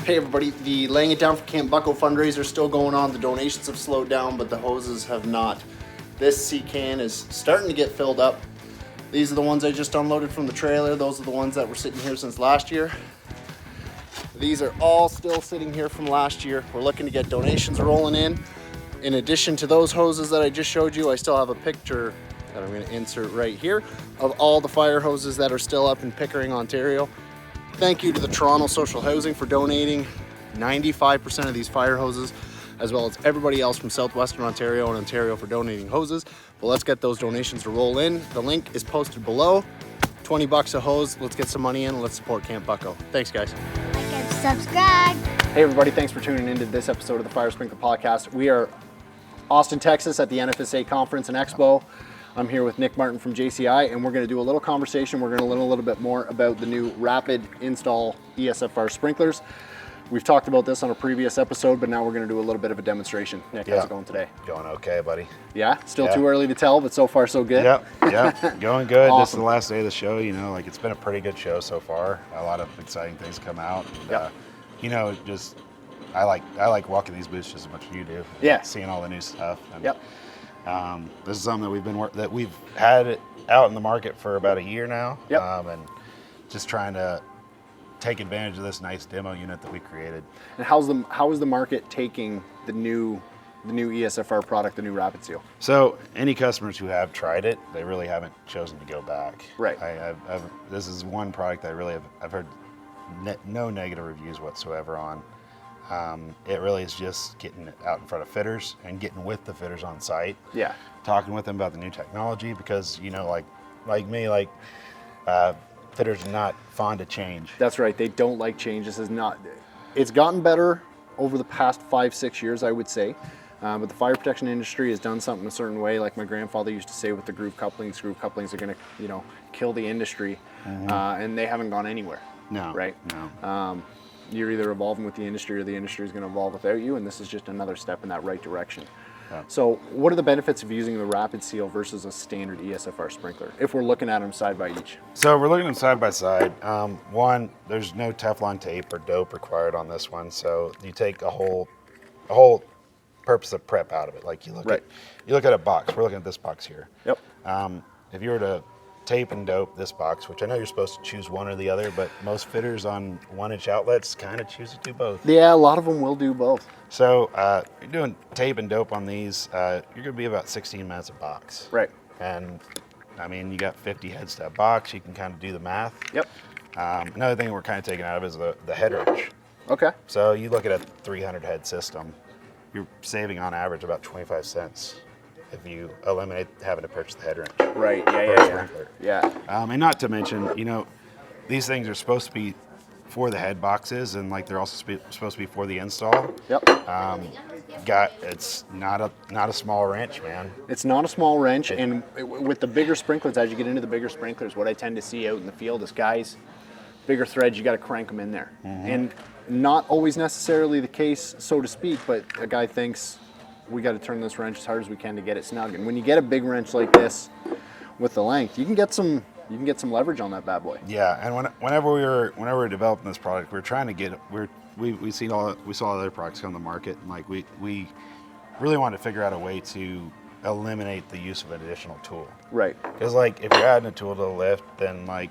Hey everybody, the Laying It Down for Camp Bucko fundraiser is still going on. The donations have slowed down, but the hoses have not. This sea can is starting to get filled up. These are the ones I just unloaded from the trailer. Those are the ones that were sitting here since last year. These are all still sitting here from last year. We're looking to get donations rolling in. In addition to those hoses that I just showed you, I still have a picture that I'm going to insert right here of all the fire hoses that are still up in Pickering, Ontario. Thank you to the Toronto Social Housing for donating 95% of these fire hoses, as well as everybody else from Southwestern Ontario and Ontario for donating hoses. But let's get those donations to roll in. The link is posted below. 20 bucks a hose. Let's get some money in. Let's support Camp Bucko. Thanks, guys. Like and subscribe. Hey, everybody. Thanks for tuning into this episode of the Fire Sprinkler Podcast. We are Austin, Texas at the NFSA Conference and Expo. I'm here with Nick Martin from JCI, and we're going to do a little conversation. We're going to learn a little bit more about the new Rapid Install ESFR sprinklers. We've talked about this on a previous episode, but now we're going to do a little bit of a demonstration. Nick, how's it going today? Going okay, buddy. Yeah? Still too early to tell, but so far so good? Yep, going good. Awesome. This is the last day of the show. You know, like it's been a pretty good show so far. A lot of exciting things come out. And, you know, just I like walking these booths just as much as you do. Yeah. Seeing all the new stuff. And, Yep. This is something that we've had it out in the market for about a year now. Yep. And just trying to take advantage of this nice demo unit that we created. And how is the market taking the new ESFR product, the new Rapid Seal? So any customers who have tried it, they really haven't chosen to go back. Right. This is one product that I've heard no negative reviews whatsoever on. It really is just getting it out in front of fitters and getting with the fitters on site. Yeah. Talking with them about the new technology because, you know, like me, fitters are not fond of change. That's right. They don't like change. It's gotten better over the past 5-6 years, I would say. But the fire protection industry has done something a certain way. Like my grandfather used to say with the groove couplings are going to, you know, kill the industry. And they haven't gone anywhere. No. Right? No. You're either evolving with the industry or the industry is going to evolve without you, and this is just another step in that right direction. Yeah. So what are the benefits of using the Rapid Seal versus a standard ESFR sprinkler, if we're looking at them side by each? So we're looking at them side by side. One, there's no Teflon tape or dope required on this one, so you take a whole purpose of prep out of it. Like you look at a box. We're looking at this box here. Yep. If you were to tape and dope this box, which I know you're supposed to choose one or the other, but most fitters on 1-inch outlets kind of choose to do both. Yeah, a lot of them will do both. So you're doing tape and dope on these, you're going to be about 16 minutes a box. Right. And I mean, you got 50 heads to that box. You can kind of do the math. Yep. Another thing we're kind of taking out of is the head wrench. Okay. So you look at a 300 head system, you're saving on average about 25 cents if you eliminate having to purchase the head wrench. Right. Yeah. And not to mention, you know, these things are supposed to be for the head boxes, and like they're also supposed to be for the install. Yep. It's not a small wrench, man. It's not a small wrench, and with the bigger sprinklers, as you get into the bigger sprinklers, what I tend to see out in the field is guys, bigger threads, you got to crank them in there, and not always necessarily the case, so to speak. But a guy thinks we got to turn this wrench as hard as we can to get it snug. And when you get a big wrench like this with the length, you can get some leverage on that bad boy. Yeah, and whenever we were developing this product, we were trying to get we saw other products come to the market, and like we really wanted to figure out a way to eliminate the use of an additional tool. Right. Because like if you're adding a tool to the lift, then like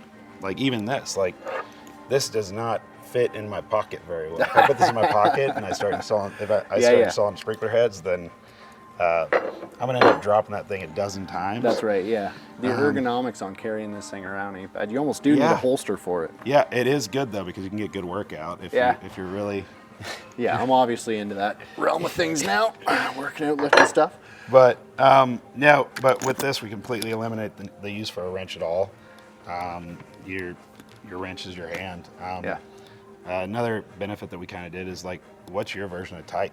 even this does not fit in my pocket very well. If I put this in my pocket and I start installing, installing sprinkler heads, then I'm gonna end up dropping that thing a dozen times. That's right. Yeah. The ergonomics on carrying this thing around ain't bad. You almost do need a holster for it. Yeah, it is good though because you can get good workout if you're really. Yeah, I'm obviously into that realm of things now, working out, lifting stuff. But but with this, we completely eliminate the use for a wrench at all. Your wrench is your hand. Another benefit that we kind of did is like, what's your version of tight?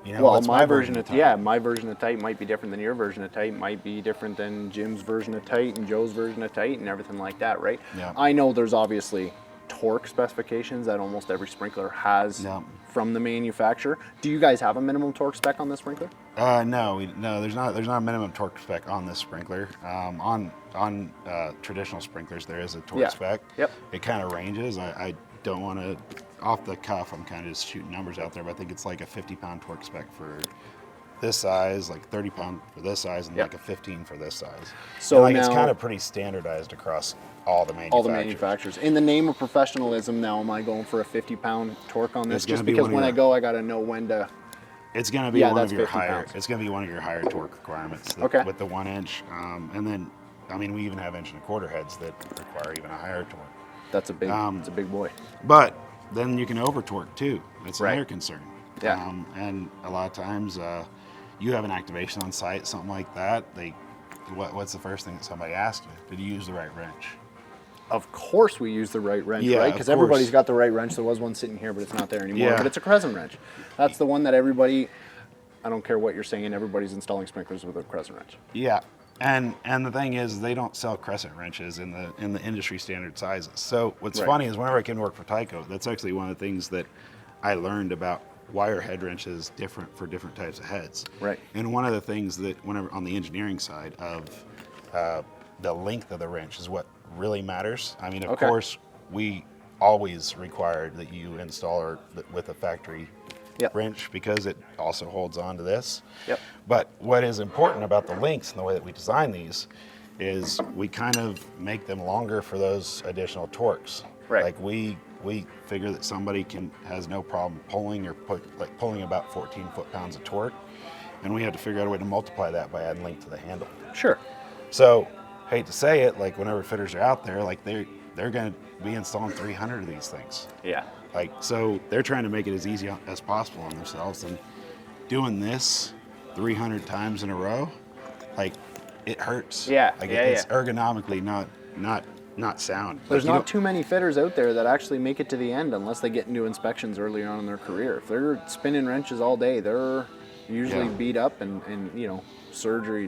You know, well, my version of tight might be different than your version of tight, might be different than Jim's version of tight and Joe's version of tight and everything like that, right? Yeah. I know there's obviously torque specifications that almost every sprinkler has from the manufacturer. Do you guys have a minimum torque spec on this sprinkler? No, there's not a minimum torque spec on this sprinkler. On traditional sprinklers, there is a torque spec. Yep. It kind of ranges. I don't want to off the cuff, I'm kind of just shooting numbers out there, but I think it's like a 50-pound torque spec for this size, like 30-pound for this size, and like a 15 for this size. So and now, it's kind of pretty standardized across all the manufacturers. All the manufacturers. In the name of professionalism, now am I going for a 50-pound torque on this? Just because when I go, I got to know when to. It's going to be one of your higher. Pounds. It's going to be one of your higher torque requirements. With the 1 inch, and then I mean we even have 1 1/4 heads that require even a higher torque. That's a big. It's a big boy. But then you can over torque too. It's another concern. Yeah. And a lot of times, you have an activation on site, something like that. What's the first thing that somebody asks you? Did you use the right wrench? Of course we use the right wrench, right? Because everybody's got the right wrench. There was one sitting here, but it's not there anymore. Yeah. But it's a crescent wrench. That's the one that everybody, I don't care what you're saying, everybody's installing sprinklers with a crescent wrench. Yeah. And the thing is, they don't sell crescent wrenches in the industry standard sizes. So what's funny is whenever I came to work for Tyco, that's actually one of the things that I learned about why are head wrenches different for different types of heads. Right. And one of the things that whenever on the engineering side of the length of the wrench is what really matters. I mean, of course, we always required that you install with a factory wrench because it also holds on to this. Yep. But what is important about the lengths and the way that we design these is we kind of make them longer for those additional torques. Right. Like we figure that somebody has no problem pulling pulling about 14 foot-pounds of torque, and we have to figure out a way to multiply that by adding length to the handle. Sure. So, hate to say it, like whenever fitters are out there, like they're going to be installing 300 of these things. Yeah. Like, so they're trying to make it as easy as possible on themselves, and doing this 300 times in a row, like it hurts. Yeah. Like it's ergonomically not sound. There's not too many fitters out there that actually make it to the end unless they get into inspections early on in their career. If they're spinning wrenches all day, they're usually beat up and surgery.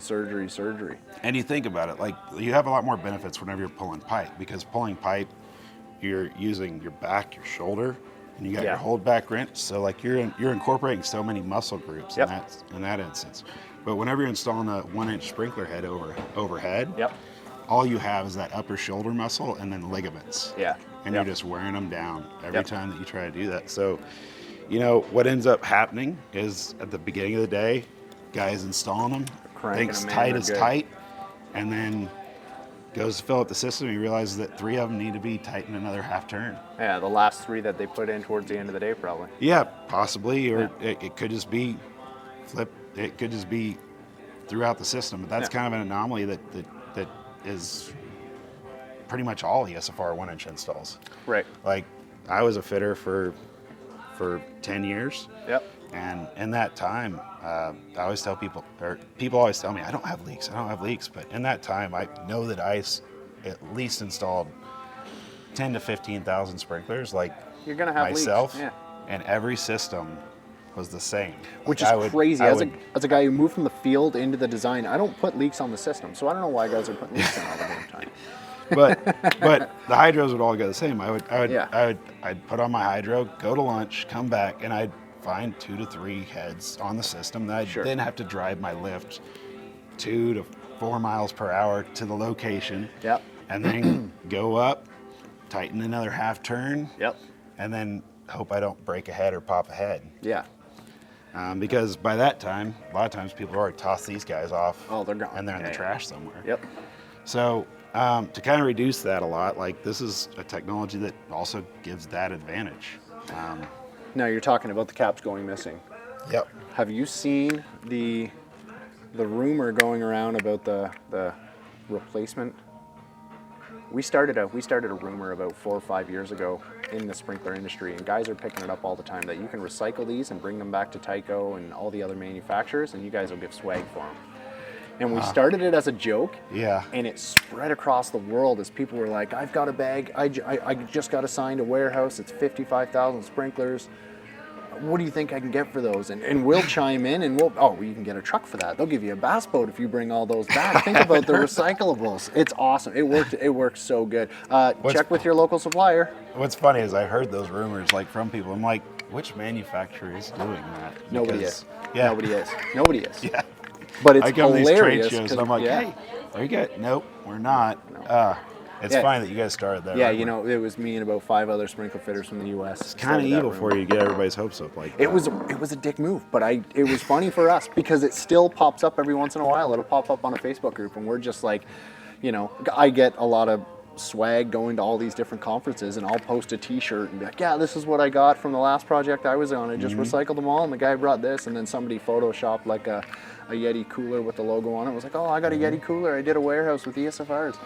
And you think about it, like you have a lot more benefits whenever you're pulling pipe, because pulling pipe, you're using your back, your shoulder, and you got your hold back wrench. So like you're incorporating so many muscle groups in that instance. But whenever you're installing a 1 inch sprinkler head overhead, all you have is that upper shoulder muscle and then ligaments. Yeah. And you're just wearing them down every time that you try to do that. So, what ends up happening is at the beginning of the day, guys installing them, thinks tight is tight, and then goes to fill up the system and he realizes that 3 of them need to be tightened another half turn. Yeah, the last 3 that they put in towards the end of the day probably. Yeah, possibly, or it could just be it could just be throughout the system. But that's kind of an anomaly that is pretty much all ESFR 1 inch installs. Right. Like I was a fitter for 10 years. Yep. And in that time, I always tell people always tell me, I don't have leaks. But in that time, I know that I at least installed 10 to 15,000 sprinklers, like you're gonna have myself. Leaks. And every system was the same. Which is crazy. As a guy who moved from the field into the design, I don't put leaks on the system, so I don't know why guys are putting leaks on all the damn time. But the hydros would all go the same. I'd put on my hydro, go to lunch, come back, and I'd find 2 to 3 heads on the system that I'd then have to drive my lift 2 to 4 miles per hour to the location. Yep. And then go up, tighten another half turn. Yep. And then hope I don't break a head or pop a head. Yeah. Because by that time, a lot of times people have already tossed these guys off. Oh, they're gone. And they're in the trash somewhere. Yep. So to kind of reduce that a lot, like this is a technology that also gives that advantage. Now you're talking about the caps going missing. Yep. Have you seen the rumor going around about the replacement? We started a rumor about 4 or 5 years ago in the sprinkler industry, and guys are picking it up all the time that you can recycle these and bring them back to Tyco and all the other manufacturers, and you guys will give swag for them. And we started it as a joke, and it spread across the world as people were like, I've got a bag, I just got assigned a warehouse, it's 55,000 sprinklers. What do you think I can get for those? And we'll chime in and you can get a truck for that. They'll give you a bass boat if you bring all those back. Think about the recyclables. It's awesome. It worked so good. Check with your local supplier. What's funny is I heard those rumors from people. I'm like, which manufacturer is doing that? Nobody is. Yeah. Nobody is. Yeah. But it's I come to these hilarious. trade shows and I'm like, hey, are you good? Nope, we're not. No. It's fine that you guys started that. Yeah, you know, it was me and about 5 other sprinkler fitters from the U.S. It's kind of evil for you to get everybody's hopes up like that. It was a dick move, but it was funny for us because it still pops up every once in a while. It'll pop up on a Facebook group, and we're just like, you know, I get a lot of swag going to all these different conferences, and I'll post a T-shirt and be like, yeah, this is what I got from the last project I was on. I just recycled them all, and the guy brought this, and then somebody photoshopped like a Yeti cooler with the logo on it. It was like, oh, I got a Yeti cooler. I did a warehouse with ESFRs.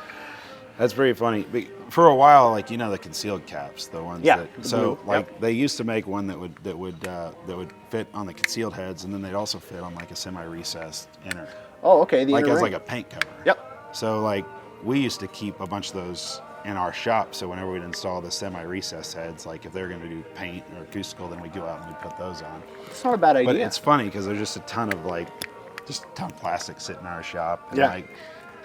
That's pretty funny. For a while, like, you know, the concealed caps, the ones Yeah, that, the so blue, like yep. they used to make one that would fit on the concealed heads, and then they'd also fit on like a semi-recessed inner, Oh, okay. The like inner as ring. like a paint cover. Yep. So like we used to keep a bunch of those in our shop. So whenever we'd install the semi-recessed heads, like if they're going to do paint or acoustical, then we go out and we put those on. It's not a bad idea. But it's funny because there's just a ton of plastic sitting in our shop. And Yeah. like,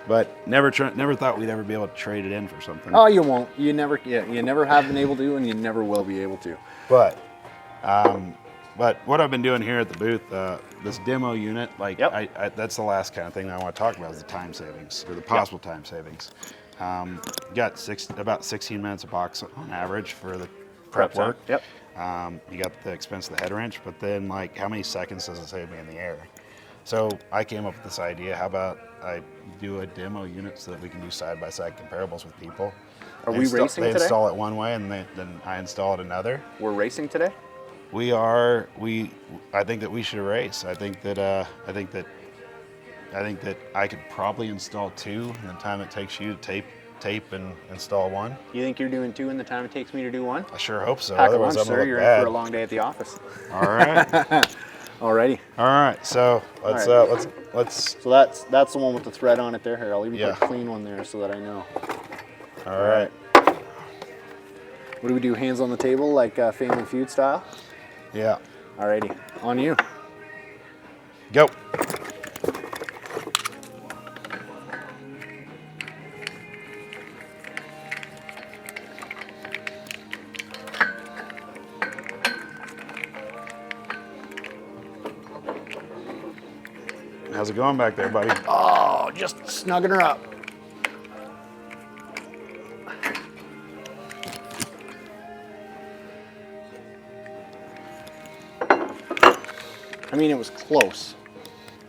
but never thought we'd ever be able to trade it in for something. Oh, you won't. You never have been able to, and you never will be able to. But what I've been doing here at the booth, this demo unit, like Yep. that's the last kind of thing that I want to talk about is the time savings or the possible time savings. Got about 16 minutes a box on average for the prep time. work. Yep. You got the expense of the head wrench, but then like how many seconds does it save me in the air? So I came up with this idea. How about I do a demo unit so that we can do side-by-side comparables with people. Are we racing They today? install it one way and then I install it another. We're racing today? I think that we should race. I think that I could probably install 2 in the time it takes you to tape and install 1. You think you're doing 2 in the time it takes me to do 1? I sure hope so. Pack a Otherwise, lunch, I'm sir. gonna You're look in bad. for a long day at the office. All right. Alrighty. All right. So let's let's. So that's the one with the thread on it there. Here, I'll even Yeah. put a clean one there so that I know. All right. What do we do? Hands on the table, like Family Feud style? Yeah. Alrighty. On you. Go. How's it going back there, buddy? Oh, just snugging her up. I mean, it was close.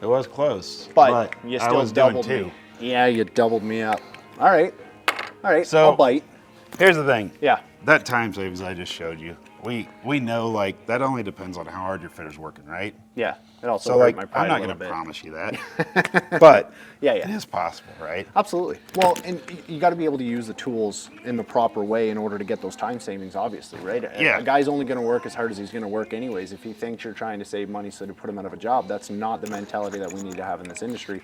It was close, But you I still was doing doubled 2. me. Yeah, you doubled me up. All right. So- I'll bite. Here's the thing. Yeah. That time savings I just showed you, we know like that only depends on how hard your fitter's working, right? Yeah. It also So hurt like my pride I'm not a going little to bit. promise you that, but Yeah. it is possible, right? Absolutely. Well, and you got to be able to use the tools in the proper way in order to get those time savings, obviously, right? Yeah. A guy's only going to work as hard as he's going to work anyways. If he thinks you're trying to save money so to put him out of a job, that's not the mentality that we need to have in this industry.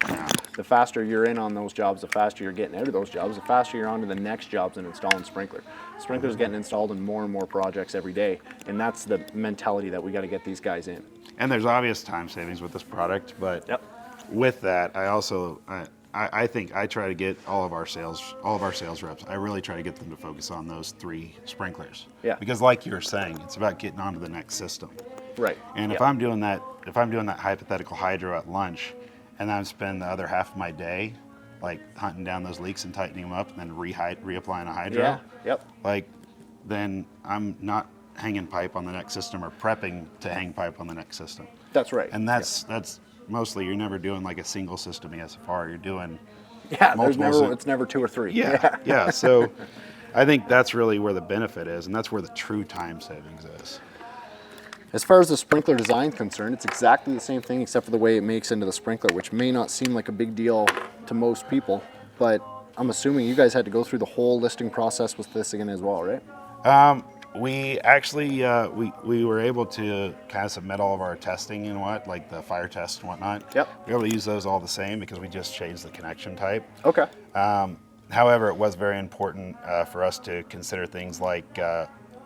The faster you're in on those jobs, the faster you're getting out of those jobs, the faster you're on to the next jobs and installing sprinkler. Sprinkler's getting installed in more and more projects every day, and that's the mentality that we got to get these guys in. And there's obvious time savings with this product, but Yep. with that, I also I think I try to get all of our sales reps. I really try to get them to focus on those 3 sprinklers. Yeah. Because like you were saying, it's about getting onto the next system. Right. And if I'm doing that hypothetical hydro at lunch, and I'm spending the other half of my day like hunting down those leaks and tightening them up, and then reapplying a hydro, Yeah. Yep. like then I'm not hanging pipe on the next system or prepping to hang pipe on the next system. That's right. And that's mostly you're never doing like a single system ESFR. You're doing Yeah. multiple It's never 2 or 3. yeah. So I think that's really where the benefit is, and that's where the true time savings is. As far as the sprinkler design is concerned, it's exactly the same thing except for the way it makes into the sprinkler, which may not seem like a big deal to most people, but I'm assuming you guys had to go through the whole listing process with this again as well, right? We actually we were able to kind of submit all of our testing and like the fire tests and whatnot. Yep. We were able to use those all the same because we just changed the connection type. Okay. However, it was very important for us to consider things like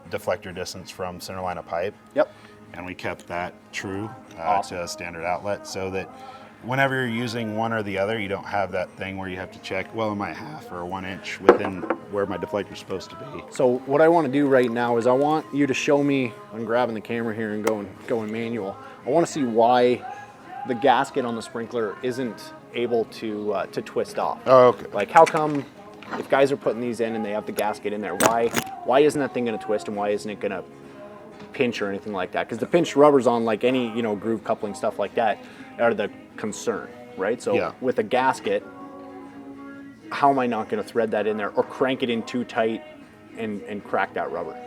deflector distance from center line of pipe. Yep. And we kept that true Awesome. to a standard outlet so that whenever you're using one or the other, you don't have that thing where you have to check, well, am I half or 1 inch within where my deflector's supposed to be? So what I want to do right now is I want you to show me, I'm grabbing the camera here and going manual. I want to see why the gasket on the sprinkler isn't able to twist off. Oh, okay. Like how come if guys are putting these in and they have the gasket in there, why isn't that thing going to twist, and why isn't it going to pinch or anything like that? Because the pinched rubbers on like any, you know, groove coupling stuff like that are the concern, right? So with a gasket, how am I not going to thread that in there or crank it in too tight and crack that rubber?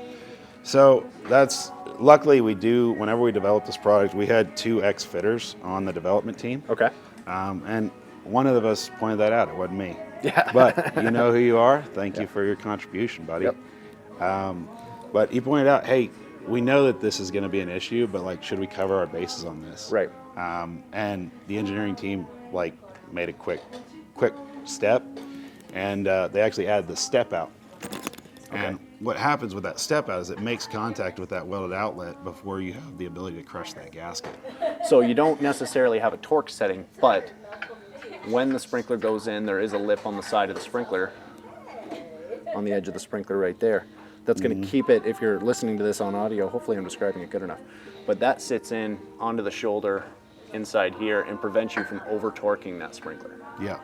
So that's, luckily we do, whenever we developed this product, we had 2 ex-fitters on the development team. Okay. And one of us pointed that out, it wasn't me. Yeah. But you know who you are. Thank you for your contribution, buddy. Yep. But he pointed out, hey, we know that this is going to be an issue, but like, should we cover our bases on this? Right. And the engineering team like made a quick step, and they actually added the step out. Okay. And what happens with that step out is it makes contact with that welded outlet before you have the ability to crush that gasket. So you don't necessarily have a torque setting, but when the sprinkler goes in, there is a lip on the side of the sprinkler, on the edge of the sprinkler right there. That's going to keep it, if you're listening to this on audio, hopefully I'm describing it good enough, but that sits in onto the shoulder inside here and prevents you from over torquing that sprinkler. Yeah,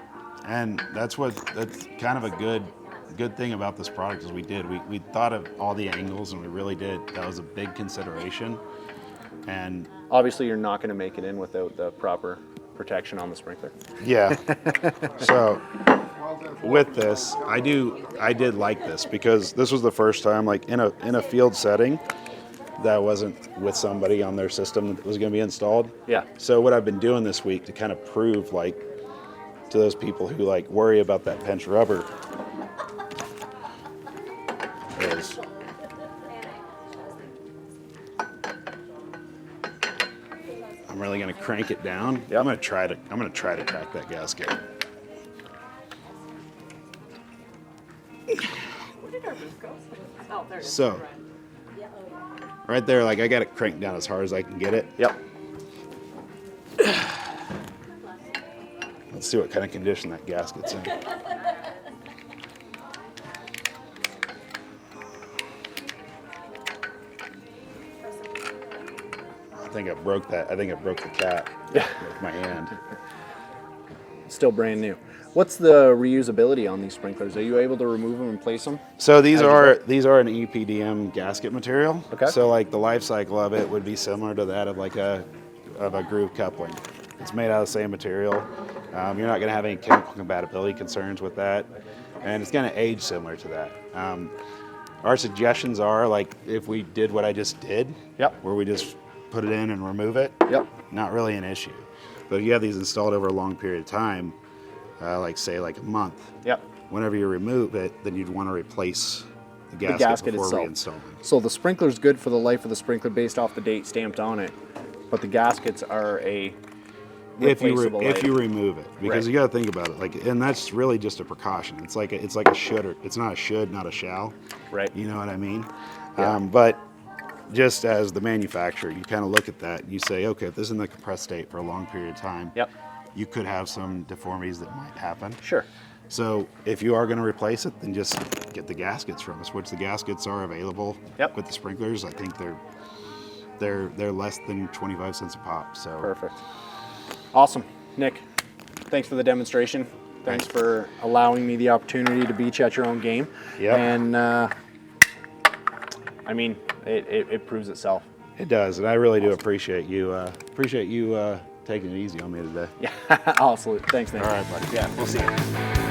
and that's kind of a good thing about this product is we thought of all the angles, and we really did. That was a big consideration. And obviously you're not going to make it in without the proper protection on the sprinkler. Yeah. So with this, I did like this because this was the first time, like in a field setting, that wasn't with somebody on their system that was going to be installed. Yeah. So what I've been doing this week to kind of prove, like, to those people who like worry about that pinched rubber is I'm really going to crank it down. Yep. I'm going to try to crack that gasket. So, right there, like I got it cranked down as hard as I can get it. Yep. Let's see what kind of condition that gasket's in. I think I broke the cap with my hand. Still brand new. What's the reusability on these sprinklers? Are you able to remove them and place them? So these are an EPDM gasket material. Okay. So like the life cycle of it would be similar to that of like a groove coupling. It's made out of the same material. You're not going to have any chemical compatibility concerns with that, and it's going to age similar to that. Our suggestions are like if we did what I just did, where we just put it in and remove it, not really an issue. But if you have these installed over a long period of time, like say like a month, whenever you remove it, then you'd want to replace the gasket before reinstalling. So the sprinkler's good for the life of the sprinkler based off the date stamped on it, but the gaskets are a replaceable if you remove it, because you got to think about it, like, and that's really just a precaution. It's like a should, or it's not a should, not a shall. Right. You know what I mean? Yeah. But just as the manufacturer, you kind of look at that and you say, okay, if this is in the compressed state for a long period of time, you could have some deformities that might happen. Sure. So if you are going to replace it, then just get the gaskets from us, which the gaskets are available with the sprinklers. I think they're less than 25 cents a pop. So perfect. Awesome. Nick, thanks for the demonstration. Thanks for allowing me the opportunity to beat you at your own game. Yeah. And I mean, it proves itself. It does, and I really do appreciate you taking it easy on me today. Yeah, absolutely. Thanks, Nick. All right, buddy. Yeah, we'll see you.